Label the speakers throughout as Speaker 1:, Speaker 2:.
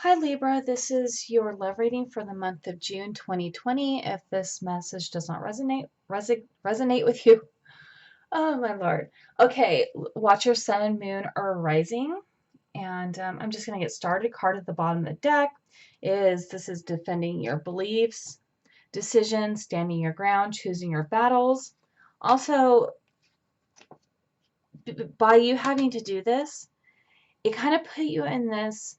Speaker 1: Hi Libra, this is your love reading for the month of June 2020. If this message does not resonate with you, oh my Lord. Okay, watch your sun and moon are rising, and I'm just going to get started. Card at the bottom of the deck is this is defending your beliefs, decisions, standing your ground, choosing your battles. Also, by you having to do this, it kind of put you in this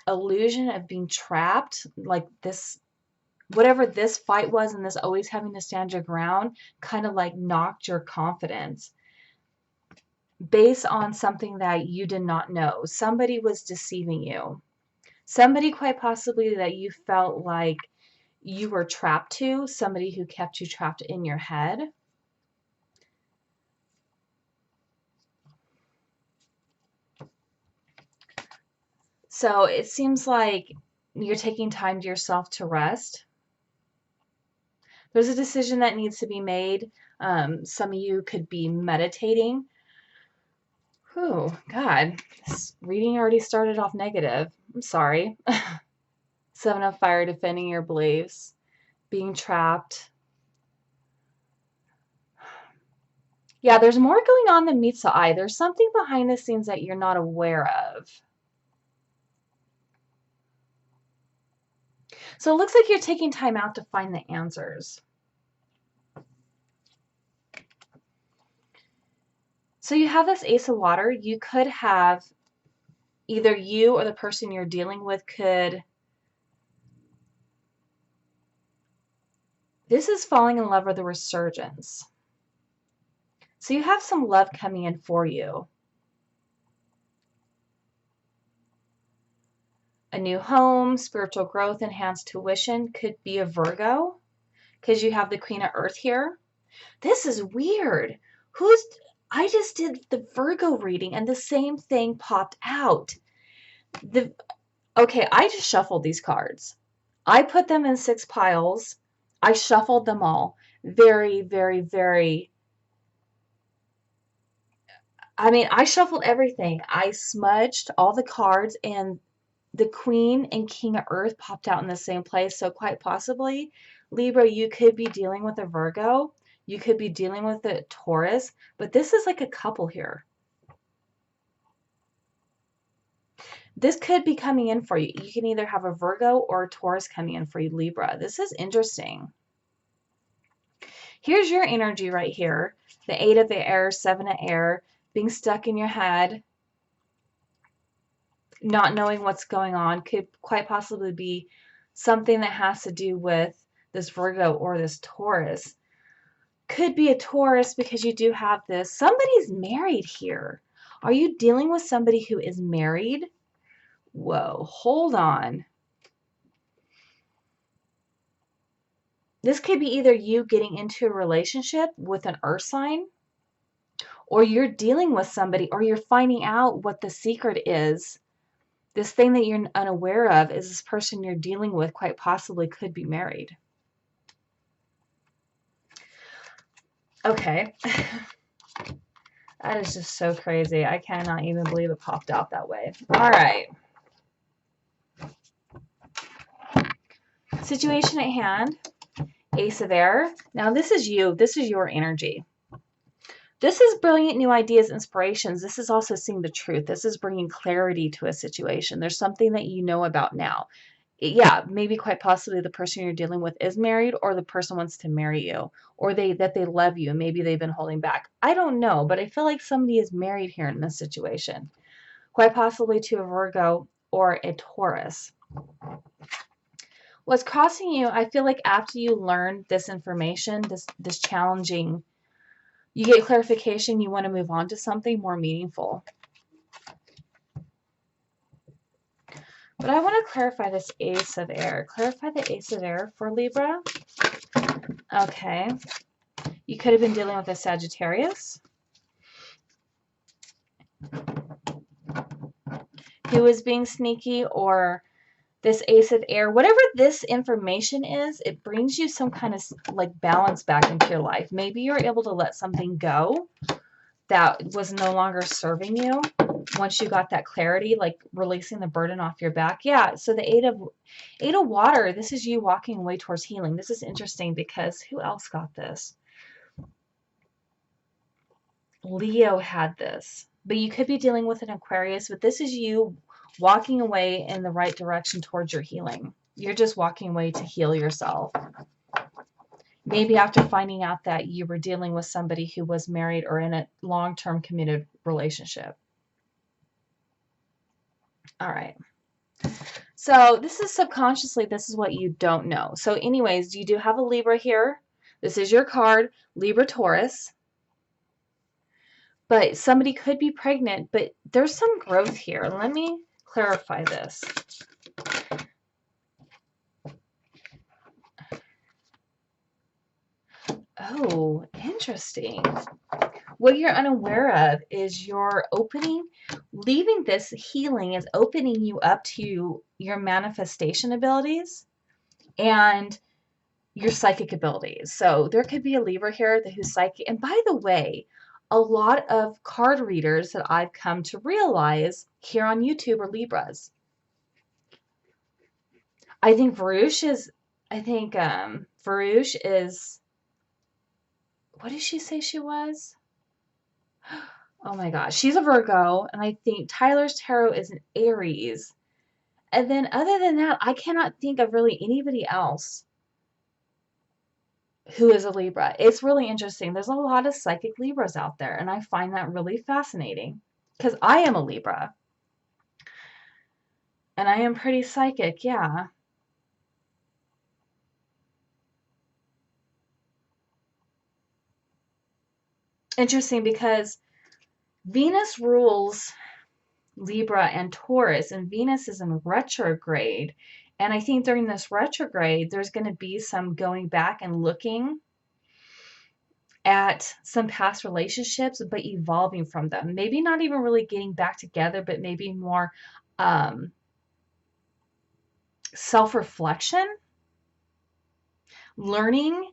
Speaker 1: illusion of being trapped, like this whatever this fight was and this always having to stand your ground kind of like knocked your confidence based on something that you did not know. Somebody was deceiving you. Somebody quite possibly that you felt like you were trapped to, somebody who kept you trapped in your head. So it seems like you're taking time to yourself to rest. There's a decision that needs to be made. Some of you could be meditating. Oh, God, this reading already started off negative. I'm sorry. Seven of Fire, defending your beliefs, being trapped. Yeah, there's more going on than meets the eye. There's something behind the scenes that you're not aware of. So it looks like you're taking time out to find the answers. So you have this Ace of Water. You could have either you or the person you're dealing with could. This is falling in love with a resurgence. So you have some love coming in for you. A new home, spiritual growth, enhanced tuition could be a Virgo because you have the Queen of Earth here. This is weird. I just did the Virgo reading and the same thing popped out. Okay, I just shuffled these cards. I put them in 6 piles. I shuffled them all. Very, very, very. I mean, I shuffled everything. I smudged all the cards and the Queen and King of Earth popped out in the same place. So quite possibly, Libra, you could be dealing with a Virgo. You could be dealing with a Taurus. But this is like a couple here. This could be coming in for you. You can either have a Virgo or a Taurus coming in for you, Libra. This is interesting. Here's your energy right here. The 8 of the air, 7 of air, being stuck in your head, not knowing what's going on, could quite possibly be something that has to do with this Virgo or this Taurus. Could be a Taurus because you do have this. Somebody's married here. Are you dealing with somebody who is married? Whoa, hold on. This could be either you getting into a relationship with an earth sign, or you're dealing with somebody, or you're finding out what the secret is. This thing that you're unaware of is this person you're dealing with quite possibly could be married. Okay. That is just so crazy. I cannot even believe it popped out that way. All right. Situation at hand. Ace of Air. Now this is you. This is your energy. This is brilliant new ideas, inspirations. This is also seeing the truth. This is bringing clarity to a situation. There's something that you know about now. Yeah, maybe quite possibly the person you're dealing with is married, or the person wants to marry you, or that they love you. Maybe they've been holding back. I don't know, but I feel like somebody is married here in this situation. Quite possibly to a Virgo or a Taurus. What's crossing you, I feel like after you learn this information, this challenging, you get clarification, you want to move on to something more meaningful. But I want to clarify this Ace of Air. Clarify the Ace of Air for Libra. Okay. You could have been dealing with a Sagittarius who was being sneaky, or this Ace of Air. Whatever this information is, it brings you some kind of like balance back into your life. Maybe you're able to let something go that was no longer serving you. once you got that clarity, like releasing the burden off your back. Yeah, so the Eight of Water, this is you walking away towards healing. This is interesting because who else got this? Leo had this, but you could be dealing with an Aquarius, but this is you walking away in the right direction towards your healing. You're just walking away to heal yourself. Maybe after finding out that you were dealing with somebody who was married or in a long-term committed relationship. All right. So this is subconsciously, this is what you don't know. So anyways, you do have a Libra here. This is your card, Libra, Taurus. But somebody could be pregnant, but there's some growth here. Let me clarify this. Oh, interesting. What you're unaware of is your opening, leaving this healing is opening you up to your manifestation abilities and your psychic abilities. So there could be a Libra here who's psychic. And by the way, a lot of card readers that I've come to realize here on YouTube are Libras. I think Varouche is, Varouche is, what did she say she was? Oh my gosh, she's a Virgo, and I think Tyler's Tarot is an Aries. And then other than that, I cannot think of really anybody else who is a Libra. It's really interesting. There's a lot of psychic Libras out there, and I find that really fascinating because I am a Libra. And I am pretty psychic, yeah. Interesting because Venus rules Libra and Taurus, and Venus is in retrograde. And I think during this retrograde, there's going to be some going back and looking at some past relationships, but evolving from them. Maybe not even really getting back together, but maybe more self-reflection, learning.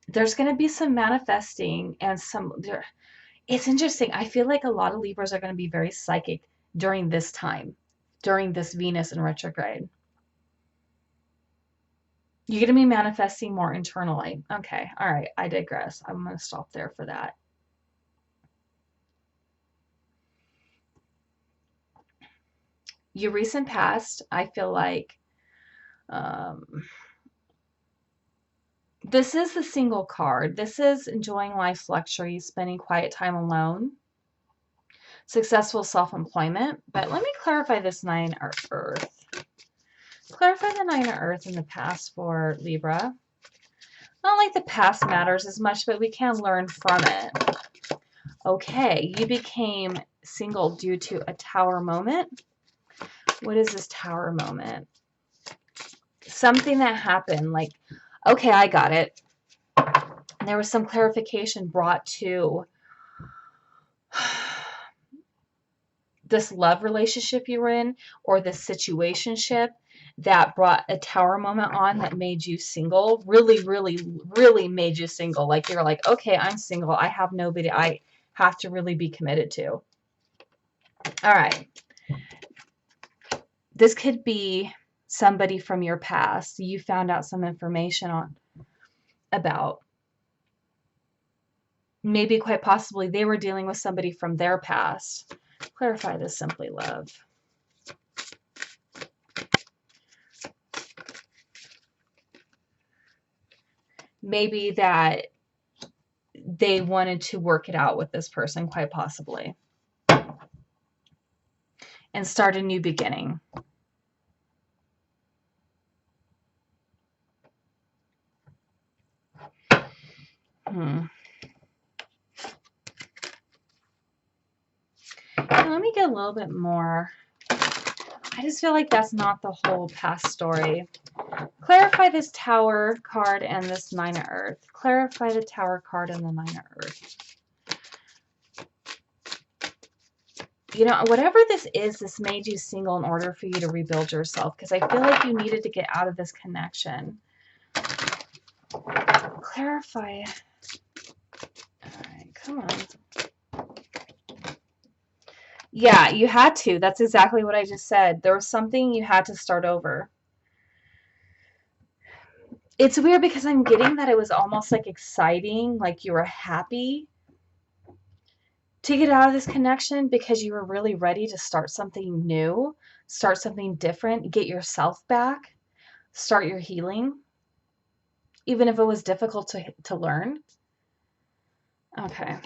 Speaker 1: There's going to be some manifesting and it's interesting. I feel like a lot of Libras are going to be very psychic during this time, during this Venus in retrograde. You're going to be manifesting more internally. Okay. All right. I digress. I'm going to stop there for that. Your recent past, I feel like this is the single card. This is enjoying life's luxuries, spending quiet time alone, successful self-employment. But let me clarify this 9 of Earth. Clarify the 9 of Earth in the past for Libra. Not like the past matters as much, but we can learn from it. Okay, you became single due to a Tower moment. What is this Tower moment? Something that happened, like, okay, I got it. There was some clarification brought to this love relationship you were in, or this situationship that brought a Tower moment on that made you single. Really, really, really made you single. Like you're like, okay, I'm single. I have nobody I have to really be committed to. All right. This could be somebody from your past. You found out some information about. Maybe quite possibly they were dealing with somebody from their past. Clarify this, Simply Love. Maybe that they wanted to work it out with this person, quite possibly, and start a new beginning. Let me get a little bit more. I just feel like that's not the whole past story. Clarify this Tower card and this 9 of Earth. Clarify the Tower card and the 9 of Earth. You know, whatever this is, this made you single in order for you to rebuild yourself, because I feel like you needed to get out of this connection. Clarify. All right, come on. Yeah, you had to. That's exactly what I just said. There was something you had to start over. It's weird because I'm getting that it was almost like exciting, like you were happy to get out of this connection because you were really ready to start something new, start something different, get yourself back, start your healing, even if it was difficult to learn. Okay.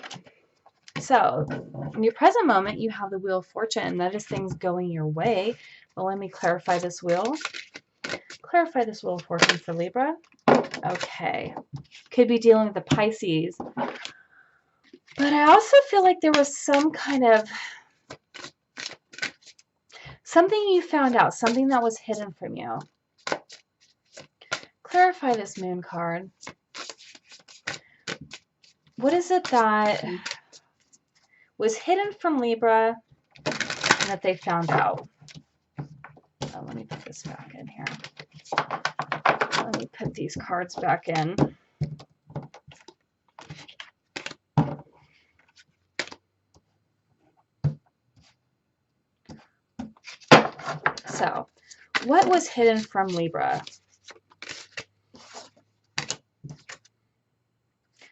Speaker 1: So, in your present moment, you have the Wheel of Fortune. That is things going your way. Well, let me clarify this wheel. Clarify this Wheel of Fortune for Libra. Okay. Could be dealing with the Pisces. But I also feel like there was some kind of something you found out, something that was hidden from you. Clarify this Moon card. What is it that was hidden from Libra and that they found out? Oh, let me put this back in here. Let me put these cards back in. So, what was hidden from Libra?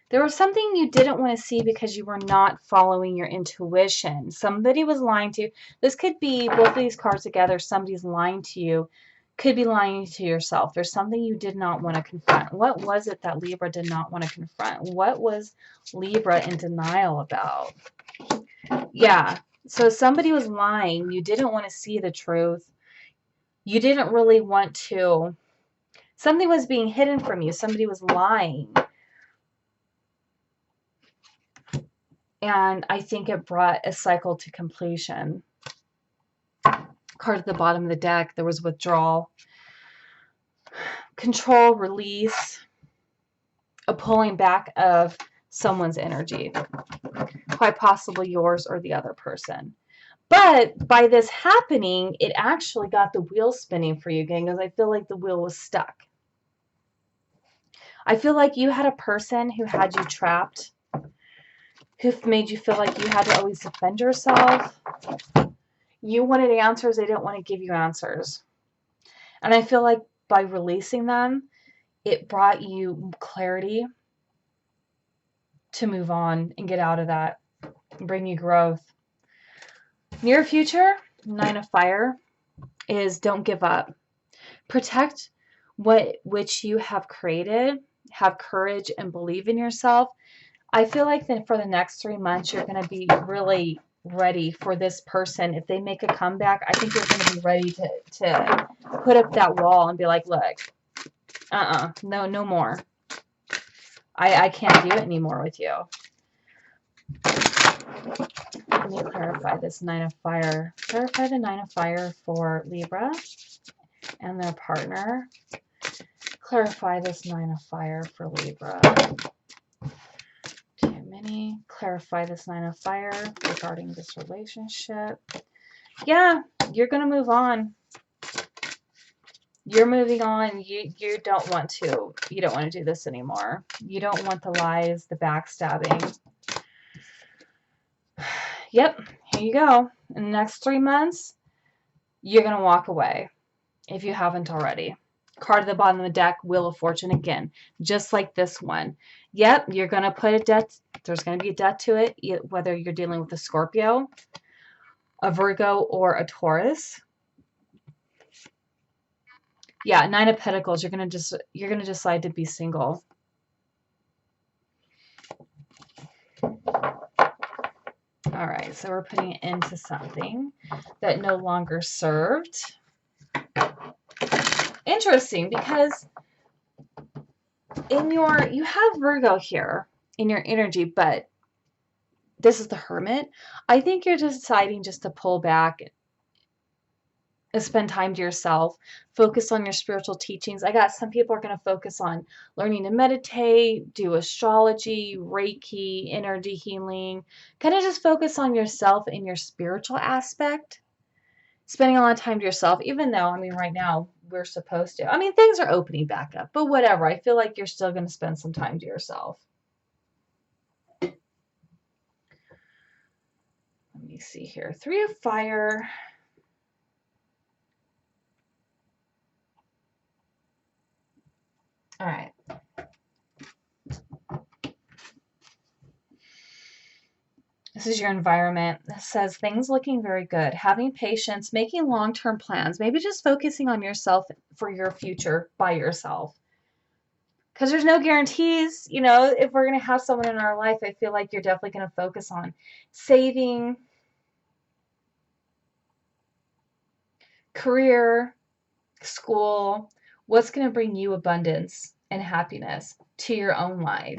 Speaker 1: There was something you didn't want to see because you were not following your intuition. Somebody was lying to you. This could be both of these cards together. Somebody's lying to you. Could be lying to yourself. There's something you did not want to confront. What was it that Libra did not want to confront? What was Libra in denial about? Yeah. So somebody was lying. You didn't want to see the truth. You didn't really want to. Something was being hidden from you. Somebody was lying. And I think it brought a cycle to completion. Card at the bottom of the deck, there was withdrawal, control, release, a pulling back of someone's energy, quite possibly yours or the other person. But by this happening, it actually got the wheel spinning for you, gang, because I feel like the wheel was stuck. I feel like you had a person who had you trapped, who made you feel like you had to always defend yourself. You wanted answers, they didn't want to give you answers. And I feel like by releasing them, it brought you clarity to move on and get out of that, and bring you growth. Near future, 9 of Fire, is don't give up. Protect which you have created. Have courage and believe in yourself. I feel like that for the next 3 months, you're going to be really ready for this person. If they make a comeback, I think you're going to be ready to put up that wall and be like, look, no more. I can't do it anymore with you. Let me clarify this 9 of Fire. Clarify the 9 of Fire for Libra and their partner. Clarify this 9 of Fire for Libra. Too many. Clarify this 9 of Fire regarding this relationship. Yeah, you're going to move on. You're moving on. You don't want to. You don't want to do this anymore. You don't want the lies, the backstabbing. Yep, here you go. In the next 3 months, you're going to walk away if you haven't already. Card at the bottom of the deck, Wheel of Fortune again, just like this one. Yep, you're going to put a debt. There's going to be a debt to it, whether you're dealing with a Scorpio, a Virgo, or a Taurus. Yeah, 9 of Pentacles. You're going to decide to be single. All right, so we're putting it into something that no longer served. Interesting, because you have Virgo here in your energy, but this is the Hermit. I think you're deciding just to pull back and spend time to yourself, focus on your spiritual teachings. I got some people are going to focus on learning to meditate, do astrology, Reiki, energy healing, kind of just focus on yourself and your spiritual aspect, spending a lot of time to yourself, even though, I mean, right now we're supposed to. I mean, things are opening back up, but whatever. I feel like you're still going to spend some time to yourself. Let me see here. 3 of Fire. All right. This is your environment. It says things looking very good. Having patience, making long-term plans, maybe just focusing on yourself for your future by yourself. Because there's no guarantees, you know, if we're going to have someone in our life, I feel like you're definitely going to focus on saving, career, school, what's going to bring you abundance and happiness to your own life.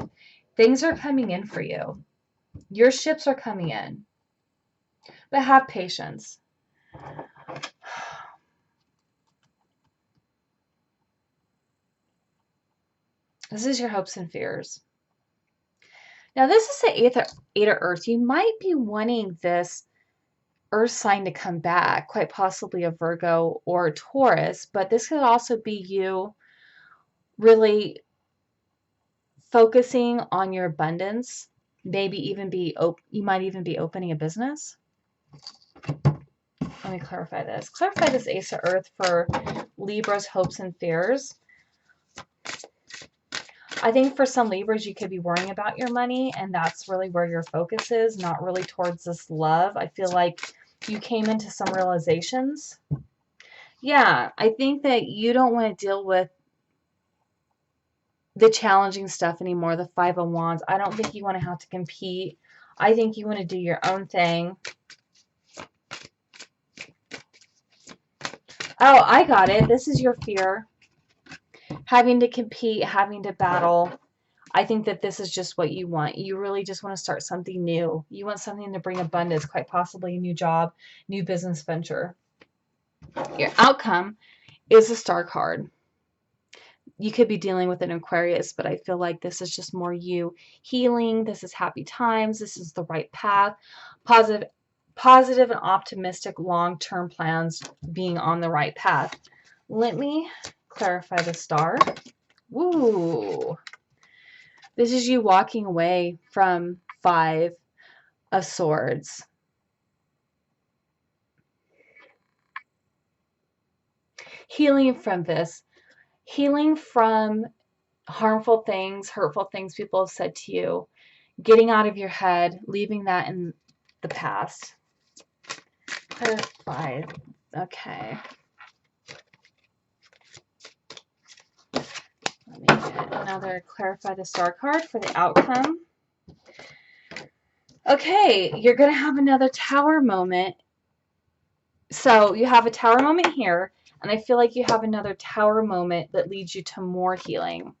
Speaker 1: Things are coming in for you. Your ships are coming in. But have patience. This is your hopes and fears. Now, this is the Eight of Earth. You might be wanting this Earth sign to come back, quite possibly a Virgo or a Taurus, but this could also be you really focusing on your abundance. Maybe even you might even be opening a business. Let me clarify this. Clarify this Ace of Earth for Libra's hopes and fears. I think for some Libras, you could be worrying about your money, and that's really where your focus is, not really towards this love. I feel like you came into some realizations. Yeah, I think that you don't want to deal with the challenging stuff anymore, the Five of Wands. I don't think you want to have to compete. I think you want to do your own thing. Oh, I got it. This is your fear. Having to compete, having to battle. I think that this is just what you want. You really just want to start something new. You want something to bring abundance, quite possibly a new job, new business venture. Your outcome is a Star card. You could be dealing with an Aquarius, but I feel like this is just more you healing. This is happy times. This is the right path. Positive and optimistic long-term plans being on the right path. Let me clarify the Star. Woo! This is you walking away from Five of Swords. Healing from this. Healing from harmful things, hurtful things people have said to you. Getting out of your head, leaving that in the past. Clarify. Okay. Let me get another Clarify the Star card for the outcome. Okay, you're going to have another Tower moment. So you have a Tower moment here, and I feel like you have another Tower moment that leads you to more healing.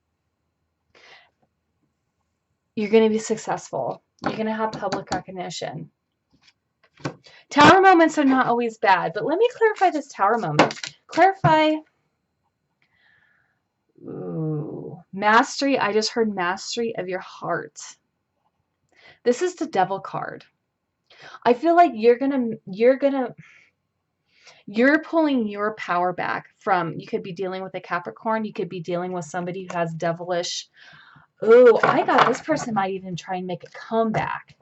Speaker 1: You're going to be successful. You're going to have public recognition. Tower moments are not always bad, but let me clarify this Tower moment. Clarify. Ooh, mastery. I just heard mastery of your heart. This is the Devil card. I feel like you're pulling your power back from, you could be dealing with a Capricorn, you could be dealing with somebody who has devilish. Oh, I got this person might even try and make a comeback.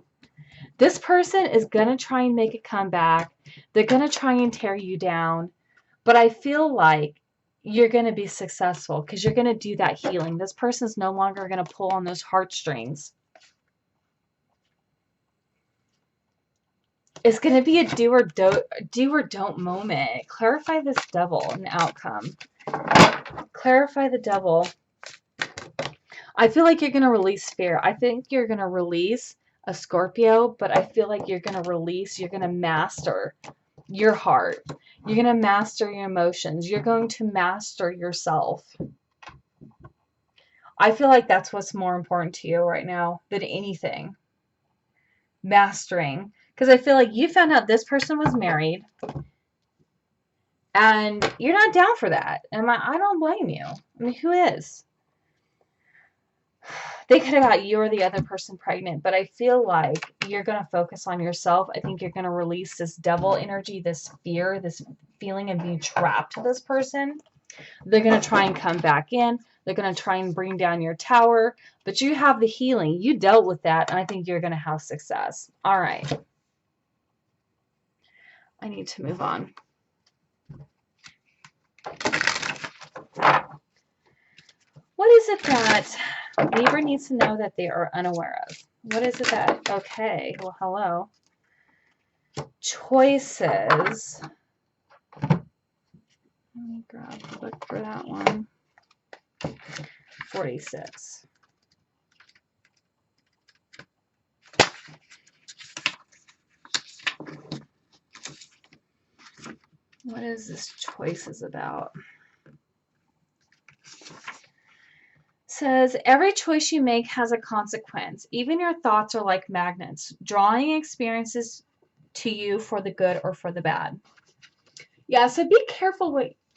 Speaker 1: This person is going to try and make a comeback. They're going to try and tear you down. But I feel like you're going to be successful because you're going to do that healing. This person's no longer going to pull on those heartstrings. It's going to be a do or don't moment. Clarify this Devil and outcome. Clarify the Devil. I feel like you're going to release fear. I think you're going to release a Scorpio, but I feel like you're going to master your heart. You're going to master your emotions. You're going to master yourself. I feel like that's what's more important to you right now than anything. Mastering. Because I feel like you found out this person was married and you're not down for that. And I don't blame you. I mean, who is? They could have got you or the other person pregnant, but I feel like you're going to focus on yourself. I think you're going to release this Devil energy, this fear, this feeling of being trapped to this person. They're going to try and come back in. They're going to try and bring down your tower, but you have the healing. You dealt with that, and I think you're going to have success. All right. I need to move on. What is it that Libra needs to know that they are unaware of? What is it that, okay, well, hello. Choices. Let me look for that one. 46. What is this choices about? Says every choice you make has a consequence. Even your thoughts are like magnets, drawing experiences to you for the good or for the bad. Yeah, so be careful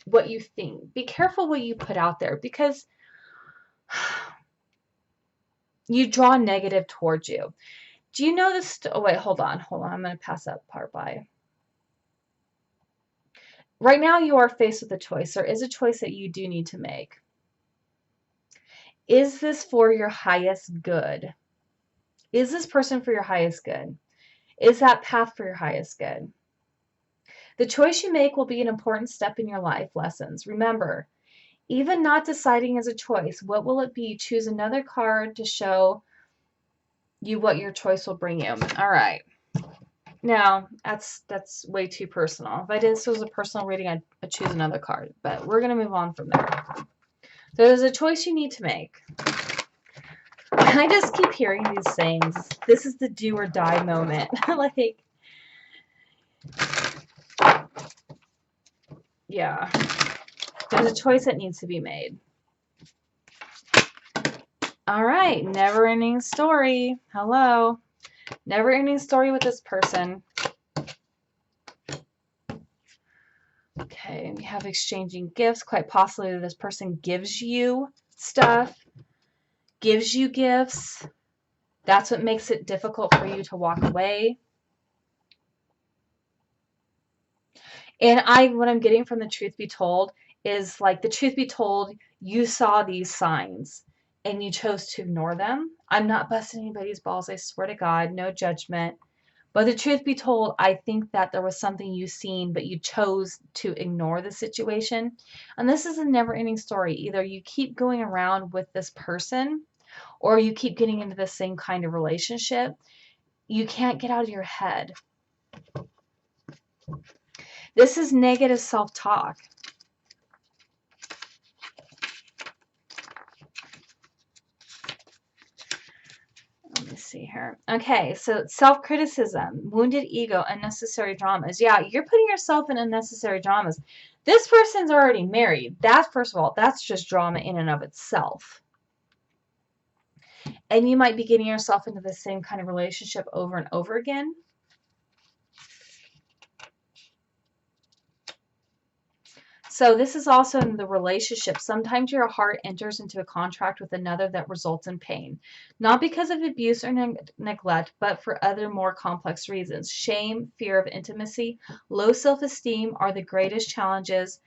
Speaker 1: what you think. Be careful what you put out there, because you draw negative towards you. Do you know this? Oh, wait, hold on. I'm going to pass that part by. Right now, you are faced with a choice. There is a choice that you do need to make. Is this for your highest good? Is this person for your highest good? Is that path for your highest good? The choice you make will be an important step in your life lessons. Remember, even not deciding is a choice. What will it be? Choose another card to show you what your choice will bring you. All right. Now, that's way too personal. If I did this was a personal reading, I'd choose another card. But we're going to move on from there. So there's a choice you need to make. I just keep hearing these things. This is the do or die moment. Like, yeah. There's a choice that needs to be made. All right. Never-ending story. Hello. Never-ending story with this person. Okay. We have exchanging gifts. Quite possibly this person gives you stuff. Gives you gifts. That's what makes it difficult for you to walk away. And what I'm getting from the truth be told is, like, the truth be told, you saw these signs and you chose to ignore them. I'm not busting anybody's balls. I swear to God, no judgment. But the truth be told, I think that there was something you seen, but you chose to ignore the situation. And this is a never-ending story. Either you keep going around with this person, or you keep getting into the same kind of relationship. You can't get out of your head. This is negative self-talk. Let me see here. Okay, so self-criticism, wounded ego, unnecessary dramas. Yeah, you're putting yourself in unnecessary dramas. This person's already married. That, first of all, that's just drama in and of itself. And you might be getting yourself into the same kind of relationship over and over again. So this is also in the relationship. Sometimes your heart enters into a contract with another that results in pain. Not because of abuse or neglect, but for other more complex reasons. Shame, fear of intimacy, low self-esteem are the greatest challenges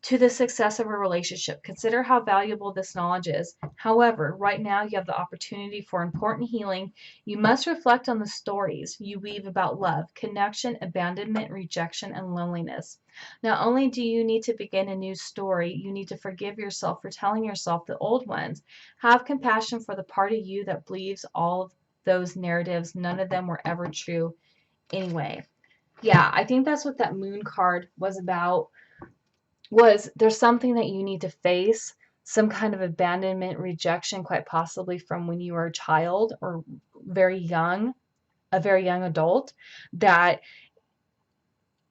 Speaker 1: to the success of a relationship. Consider how valuable this knowledge is. However, right now you have the opportunity for important healing. You must reflect on the stories you weave about love, connection, abandonment, rejection, and loneliness. Not only do you need to begin a new story, you need to forgive yourself for telling yourself the old ones. Have compassion for the part of you that believes all of those narratives. None of them were ever true anyway. Yeah, I think that's what that moon card was about. Was there's something that you need to face, some kind of abandonment, rejection, quite possibly from when you were a child or very young, a very young adult, that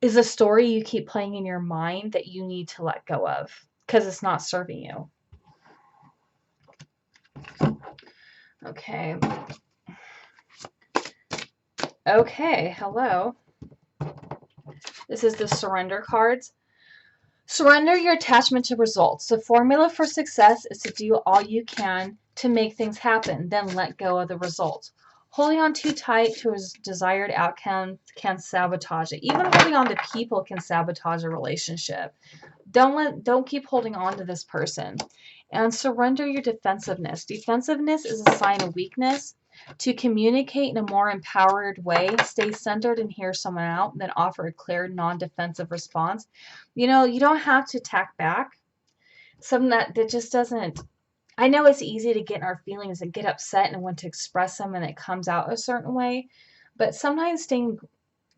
Speaker 1: is a story you keep playing in your mind that you need to let go of because it's not serving you. Okay. Okay, hello. This is the surrender cards. Surrender your attachment to results. The formula for success is to do all you can to make things happen, then let go of the results. Holding on too tight to a desired outcome can sabotage it. Even holding on to people can sabotage a relationship. Don't keep holding on to this person. And surrender your defensiveness. Defensiveness is a sign of weakness. To communicate in a more empowered way, stay centered and hear someone out, then offer a clear, non-defensive response. You know, you don't have to attack back. Something that just doesn't, I know it's easy to get in our feelings and get upset and want to express them and it comes out a certain way, but sometimes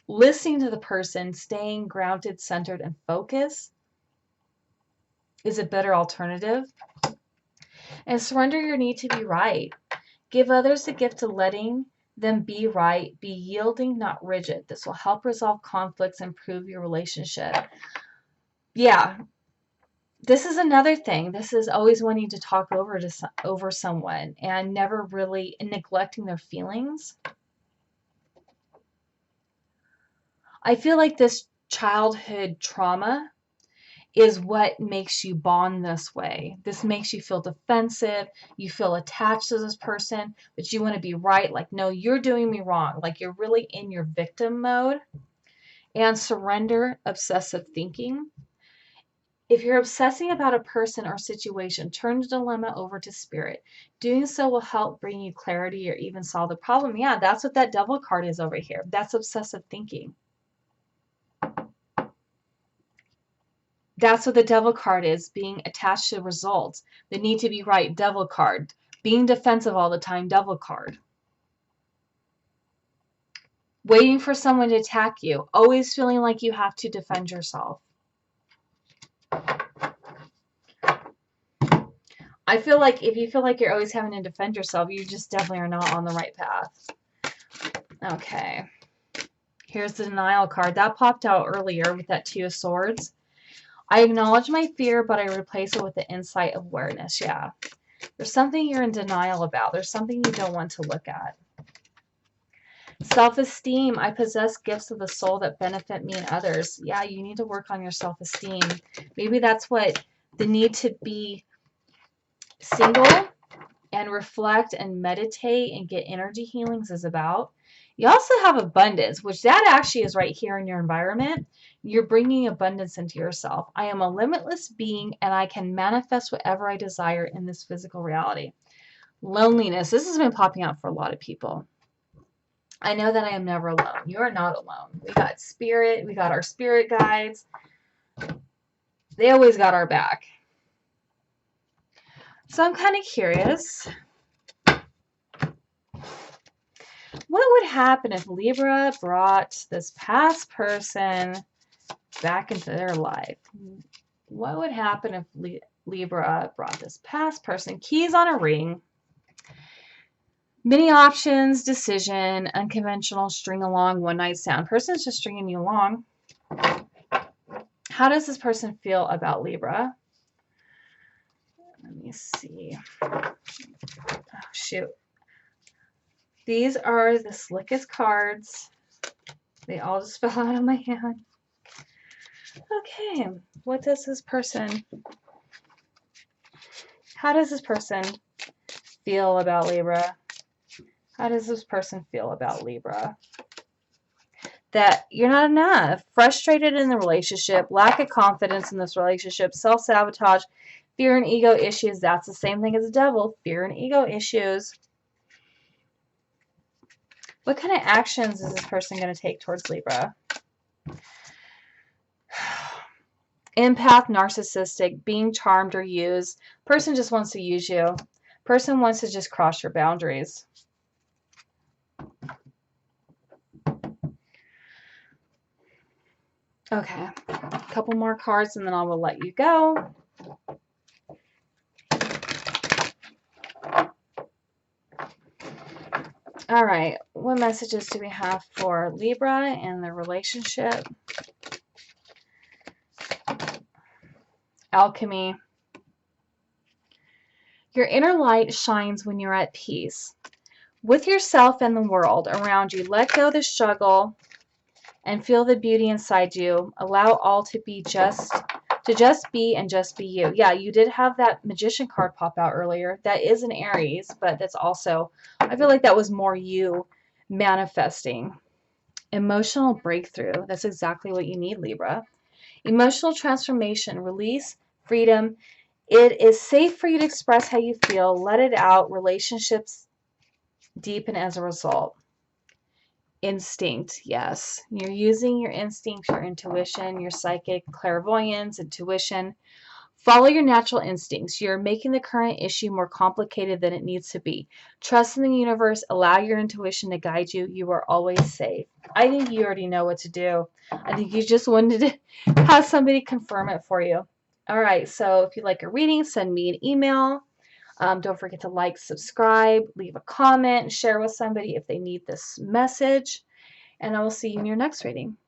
Speaker 1: listening to the person, staying grounded, centered, and focused is a better alternative. And surrender your need to be right. Give others the gift of letting them be right. Be yielding, not rigid. This will help resolve conflicts and improve your relationship. Yeah, this is another thing. This is always wanting to talk over someone and never really neglecting their feelings. I feel like this childhood trauma is what makes you bond this way. This makes you feel defensive. You feel attached to this person, but you want to be right. Like, no, you're doing me wrong. Like, you're really in your victim mode. And surrender obsessive thinking. If you're obsessing about a person or situation, turn the dilemma over to spirit. Doing so will help bring you clarity or even solve the problem. Yeah, that's what that devil card is over here. That's obsessive thinking. That's what the devil card is, being attached to results. The need to be right, devil card. Being defensive all the time, devil card. Waiting for someone to attack you. Always feeling like you have to defend yourself. I feel like if you feel like you're always having to defend yourself, you just definitely are not on the right path. Okay. Here's the denial card. That popped out earlier with that Two of Swords. I acknowledge my fear, but I replace it with the insight of awareness. Yeah. There's something you're in denial about. There's something you don't want to look at. Self-esteem. I possess gifts of the soul that benefit me and others. Yeah, you need to work on your self-esteem. Maybe that's what the need to be single and reflect and meditate and get energy healings is about. You also have abundance, which that actually is right here in your environment. You're bringing abundance into yourself. I am a limitless being and I can manifest whatever I desire in this physical reality. Loneliness. This has been popping out for a lot of people. I know that I am never alone. You are not alone. We got spirit. We got our spirit guides. They always got our back. So I'm kind of curious. What would happen if Libra brought this past person back into their life? What would happen if Libra brought this past person? Keys on a ring. Many options, decision, unconventional, string along, one night stand. Person's just stringing you along. How does this person feel about Libra? Let me see. Oh, shoot. These are the slickest cards. They all just fell out of my hand. Okay, what does this person, how does this person feel about Libra? How does this person feel about Libra? That you're not enough. Frustrated in the relationship, lack of confidence in this relationship, self-sabotage, fear and ego issues. That's the same thing as the devil, fear and ego issues. What kind of actions is this person going to take towards Libra? Empath, narcissistic, being charmed or used. Person just wants to use you. Person wants to just cross your boundaries. Okay, a couple more cards and then I will let you go. All right, what messages do we have for Libra and their relationship? Alchemy. Your inner light shines when you're at peace with yourself and the world around you. Let go the struggle and feel the beauty inside you. Allow all to be just be and just be you. Yeah, you did have that Magician card pop out earlier. That is an Aries, but that's also, I feel like that was more you manifesting. Emotional breakthrough. That's exactly what you need, Libra. Emotional transformation, release, freedom. It is safe for you to express how you feel. Let it out. Relationships deepen as a result. Instinct, yes. You're using your instinct, your intuition, your psychic, clairvoyance, intuition. Follow your natural instincts. You're making the current issue more complicated than it needs to be. Trust in the universe. Allow your intuition to guide you. You are always safe. I think you already know what to do. I think you just wanted to have somebody confirm it for you. All right, so if you'd like a reading, send me an email. Don't forget to like, subscribe, leave a comment, share with somebody if they need this message. And I will see you in your next reading.